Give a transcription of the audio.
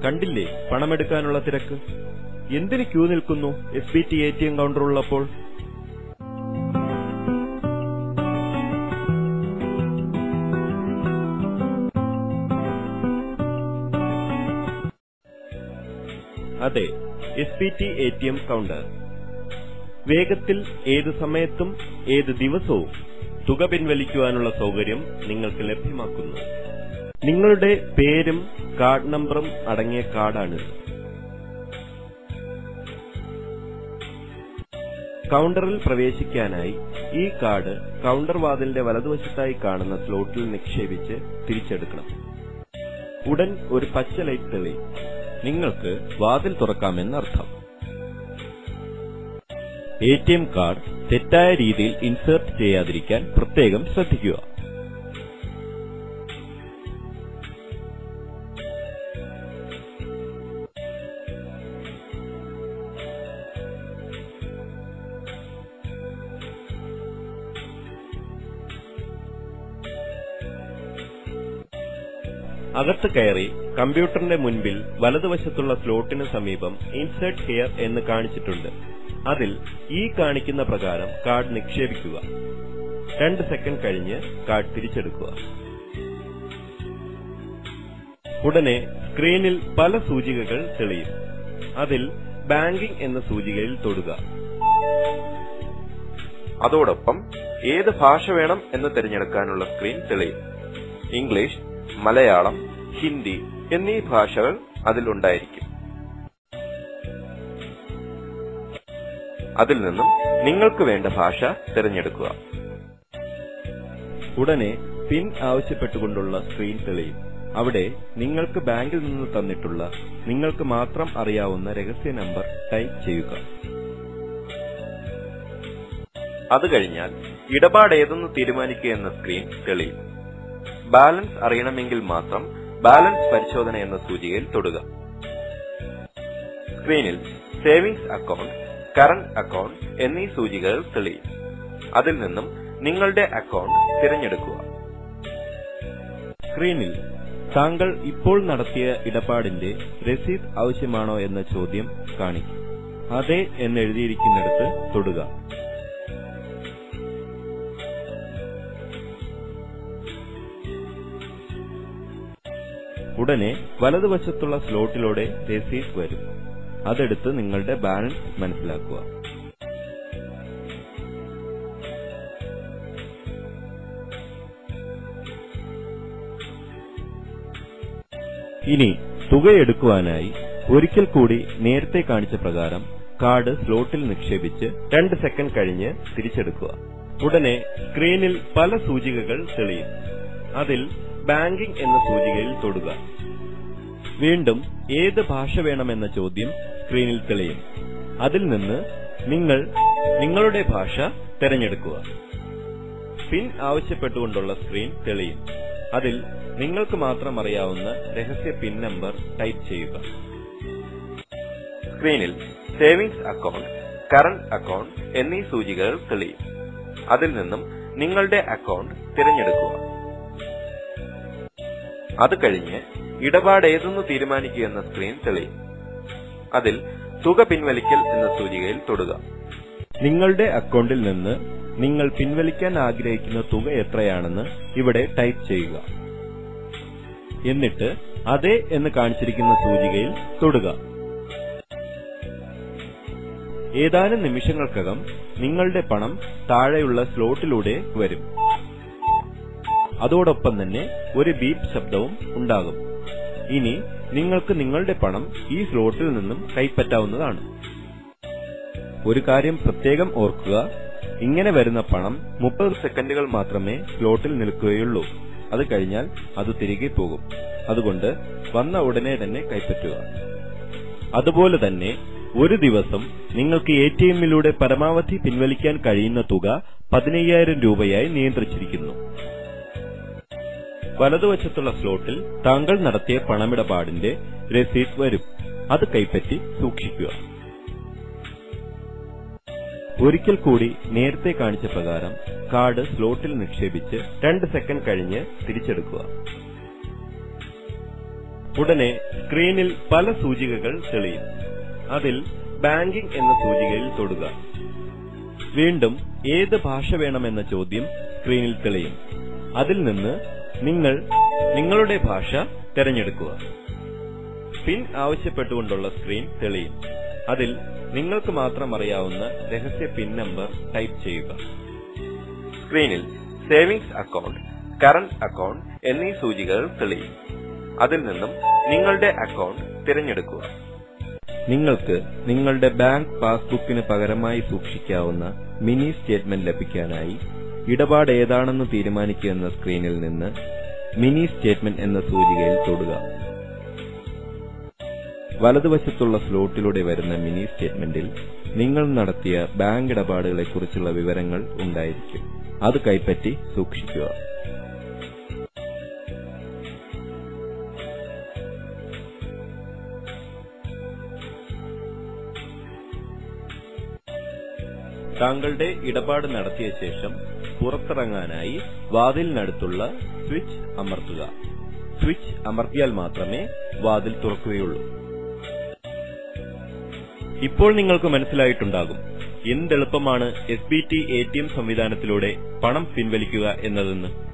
കണ്ടില്ലേ പണമെടുക്കാനുള്ള തിരക്ക്? എന്തിന് ക്യൂ നിൽക്കുന്നു SBT ATM കൗണ്ടർ ഉള്ളപ്പോൾ? അതെ, SBT ATM കൗണ്ടർ. വേഗത്തിൽ ഏതു സമയത്തും ഏത് ദിവസവും തുക പിൻവലിക്കുവാനുള്ള സൗകര്യം നിങ്ങൾക്ക് ലഭ്യമാക്കുന്നു. നിങ്ങളുടെ പേരും കാർഡ് നമ്പറും അടങ്ങിയ കാർഡാണിത്. കൗണ്ടറിൽ പ്രവേശിക്കാനായി ഈ കാർഡ് കൗണ്ടർ വാതിലിന്റെ വലതുവശത്തായി കാണുന്ന സ്ലോട്ടിൽ നിക്ഷേപിച്ച് തിരിച്ചെടുക്കണം. ഉടൻ ഒരു പച്ച ലൈറ്റ് തെളിയും. നിങ്ങൾക്ക് വാതിൽ തുറക്കാമെന്നർത്ഥം. ATM കാർഡ് തെറ്റായ രീതിയിൽ ഇൻസേർട്ട് ചെയ്യാതിരിക്കാൻ പ്രത്യേകം ശ്രദ്ധിക്കുക. അകത്ത് കയറി കമ്പ്യൂട്ടറിന്റെ മുൻപിൽ വലതുവശത്തുള്ള സ്ലോട്ടിന് സമീപം ഇൻസേർട്ട് ഹിയർ എന്ന് കാണിച്ചിട്ടുണ്ട്. അതിൽ ഈ കാണിക്കുന്ന പ്രകാരം കാർഡ് നിക്ഷേപിക്കുക. 2 സെക്കൻഡ് കഴിഞ്ഞ് കാർഡ് തിരിച്ചെടുക്കുക. ഉടനെ സ്ക്രീനിൽ പല സൂചികകൾ തെളിയും. അതിൽ ബാങ്കിംഗ് എന്ന സൂചികയിൽ തൊടുക. അതോടൊപ്പം ഏത് ഭാഷ വേണം എന്ന് തിരഞ്ഞെടുക്കാനുള്ള സ്ക്രീൻ തെളിയും. ഇംഗ്ലീഷ്, മലയാളം, ഹിന്ദി എന്നീ ഭാഷകൾ അതിലുണ്ടായിരിക്കും. അതിൽ നിന്നും നിങ്ങൾക്ക് വേണ്ട ഭാഷ തിരഞ്ഞെടുക്കുക. ഉടനെ പിൻ ആവശ്യപ്പെട്ടുകൊണ്ടുള്ള സ്ക്രീൻ തെളിയും. അവിടെ നിങ്ങൾക്ക് ബാങ്കിൽ നിന്ന് തന്നിട്ടുള്ള നിങ്ങൾക്ക് മാത്രം അറിയാവുന്ന രഹസ്യ നമ്പർ ടൈപ്പ് ചെയ്യുക. അത് കഴിഞ്ഞാൽ ഇടപാട് ഏതെന്ന് തീരുമാനിക്കുക എന്ന സ്ക്രീൻ തെളിയും. ബാലൻസ് അറിയണമെങ്കിൽ മാത്രം ബാലൻസ് പരിശോധന എന്ന സൂചികയിൽ തൊടുക. സ്ക്രീനിൽ സേവിങ്സ് അക്കൗണ്ട്, കറന്റ് അക്കൗണ്ട് എന്നീ സൂചികകൾ തെളിയും. അതിൽ നിന്നും നിങ്ങളുടെ അക്കൗണ്ട് തിരഞ്ഞെടുക്കുക. സ്ക്രീനിൽ താങ്കൾ ഇപ്പോൾ നടത്തിയ ഇടപാടിന്റെ രസീത് ആവശ്യമാണോ എന്ന ചോദ്യം കാണിക്കും. അതെ എന്നെഴുതിയിരിക്കുന്നിടത്ത് തൊടുക. ഉടനെ വലതുവശത്തുള്ള സ്ലോട്ടിലൂടെ രസീത് വരും. അതെടുത്ത് നിങ്ങളുടെ ബാലൻസ് മനസ്സിലാക്കുക. ഇനി തുക എടുക്കുവാനായി ഒരിക്കൽ കൂടി നേരത്തെ കാണിച്ച പ്രകാരം കാർഡ് സ്ലോട്ടിൽ നിക്ഷേപിച്ച് 2 സെക്കൻഡ് കഴിഞ്ഞ് തിരിച്ചെടുക്കുക. ഉടനെ സ്ക്രീനിൽ പല സൂചികകൾ തെളിയും. അതിൽ ബാങ്കിംഗ് എന്ന സൂചികയിൽ തൊടുക. വീണ്ടും ഏത് ഭാഷ വേണമെന്ന ചോദ്യം സ്ക്രീനിൽ തെളിയും. അതിൽ നിന്ന് നിങ്ങൾ നിങ്ങളുടെ ഭാഷ തിരഞ്ഞെടുക്കുക. പിൻ ആവശ്യപ്പെട്ടുകൊണ്ടുള്ള സ്ക്രീൻ തെളിയും. അതിൽ നിങ്ങൾക്ക് മാത്രം അറിയാവുന്ന രഹസ്യ പിൻ നമ്പർ ടൈപ്പ് ചെയ്യുക. സ്ക്രീനിൽ സേവിങ്സ് അക്കൗണ്ട്, കറന്റ് അക്കൗണ്ട് എന്നീ സൂചികകൾ തെളിയും. അതിൽ നിന്നും നിങ്ങളുടെ അക്കൗണ്ട് തിരഞ്ഞെടുക്കുക. അത് കഴിഞ്ഞ് ഇടപാട് ഏതെന്ന് തീരുമാനിക്കുക എന്ന സ്ക്രീൻ തെളിയും. അതിൽ തുക പിൻവലിക്കൽ എന്ന സൂചികയിൽ തൊടുക. നിങ്ങളുടെ അക്കൗണ്ടിൽ നിന്ന് നിങ്ങൾ പിൻവലിക്കാൻ ആഗ്രഹിക്കുന്ന തുക എത്രയാണെന്ന് ഇവിടെ ടൈപ്പ് ചെയ്യുക. എന്നിട്ട് അതെ എന്ന് കാണിച്ചിരിക്കുന്ന സൂചികയിൽ തൊടുക. ഏതാനും നിമിഷങ്ങൾക്കകം നിങ്ങളുടെ പണം താഴെയുള്ള സ്ലോട്ടിലൂടെ വരും. അതോടൊപ്പം തന്നെ ഒരു ബീപ്പ് ശബ്ദവും ഉണ്ടാകും. ഇനി നിങ്ങൾക്ക് നിങ്ങളുടെ പണം ഈ സ്ലോട്ടിൽ നിന്നും കൈപ്പറ്റാവുന്നതാണ്. ഒരു കാര്യം പ്രത്യേകം ഓർക്കുക, ഇങ്ങനെ വരുന്ന പണം 30 സെക്കൻഡുകൾ മാത്രമേ സ്ലോട്ടിൽ നിൽക്കുകയുള്ളൂ. അത് കഴിഞ്ഞാൽ അത് തിരികെ പോകും. അതുകൊണ്ട് വന്ന ഉടനെ തന്നെ കൈപ്പറ്റുക. അതുപോലെ തന്നെ ഒരു ദിവസം നിങ്ങൾക്ക് ATMലൂടെ പരമാവധി പിൻവലിക്കാൻ കഴിയുന്ന തുക 15,000 രൂപയായി നിയന്ത്രിച്ചിരിക്കുന്നു. വലതുവശത്തുള്ള സ്ലോട്ടിൽ താങ്കൾ നടത്തിയ പണമിടപാടിന്റെ രസീത് വരും. അത് കൈപ്പറ്റി സൂക്ഷിക്കുക. ഒരിക്കൽ കൂടി നേരത്തെ കാണിച്ച പ്രകാരം കാർഡ് സ്ലോട്ടിൽ നിക്ഷേപിച്ച് 2 സെക്കൻഡ് കഴിഞ്ഞ് തിരിച്ചെടുക്കുക. ഉടനെ സ്ക്രീനിൽ പല സൂചികകൾ തെളിയും. അതിൽ ബാങ്കിംഗ് എന്ന സൂചികയിൽ തൊടുക. വീണ്ടും ഏത് ഭാഷ വേണമെന്ന ചോദ്യം സ്ക്രീനിൽ തെളിയും. അതിൽ നിന്ന് നിങ്ങൾ നിങ്ങളുടെ ഭാഷ തിരഞ്ഞെടുക്കുക. പിൻ ആവശ്യപ്പെട്ടുകൊണ്ടുള്ള സ്ക്രീൻ തെളിയും. അതിൽ നിങ്ങൾക്ക് മാത്രം അറിയാവുന്ന രഹസ്യ പിൻ നമ്പർ ടൈപ്പ് ചെയ്യുക. സ്ക്രീനിൽ സേവിങ്സ് അക്കൗണ്ട്, കറന്റ് അക്കൗണ്ട് എന്നീ സൂചികകൾ തെളിയും. അതിൽ നിന്നും നിങ്ങളുടെ അക്കൗണ്ട് തിരഞ്ഞെടുക്കുക. നിങ്ങൾക്ക് നിങ്ങളുടെ ബാങ്ക് പാസ്ബുക്കിന് പകരമായി സൂക്ഷിക്കാവുന്ന മിനി സ്റ്റേറ്റ്മെന്റ് ലഭിക്കാനായി ഇടപാട് ഏതാണെന്ന് തീരുമാനിക്കുക എന്ന സ്ക്രീനിൽ നിന്ന് മിനി സ്റ്റേറ്റ്മെന്റ് എന്ന സൂചികയിൽ തൊടുക. വലതുവശത്തുള്ള സ്ലോട്ടിലൂടെ വരുന്ന മിനി സ്റ്റേറ്റ്മെന്റിൽ നിങ്ങൾ നടത്തിയ ബാങ്ക് ഇടപാടുകളെക്കുറിച്ചുള്ള വിവരങ്ങൾ ഉണ്ടായിരിക്കും. അത് കൈപ്പറ്റി സൂക്ഷിക്കുക. താങ്കളുടെ ഇടപാട് നടത്തിയ ശേഷം പുറത്തിറങ്ങാനായി വാതിലിനടുത്തുള്ള സ്വിച്ച് അമർത്തുക. സ്വിച്ച് അമർത്തിയാൽ മാത്രമേ വാതിൽ തുറക്കുകയുള്ളൂ. ഇപ്പോൾ നിങ്ങൾക്ക് മനസ്സിലായിട്ടുണ്ടാകും എന്തെളുപ്പമാണ് SBT ATM സംവിധാനത്തിലൂടെ പണം പിൻവലിക്കുക എന്നതെന്ന്.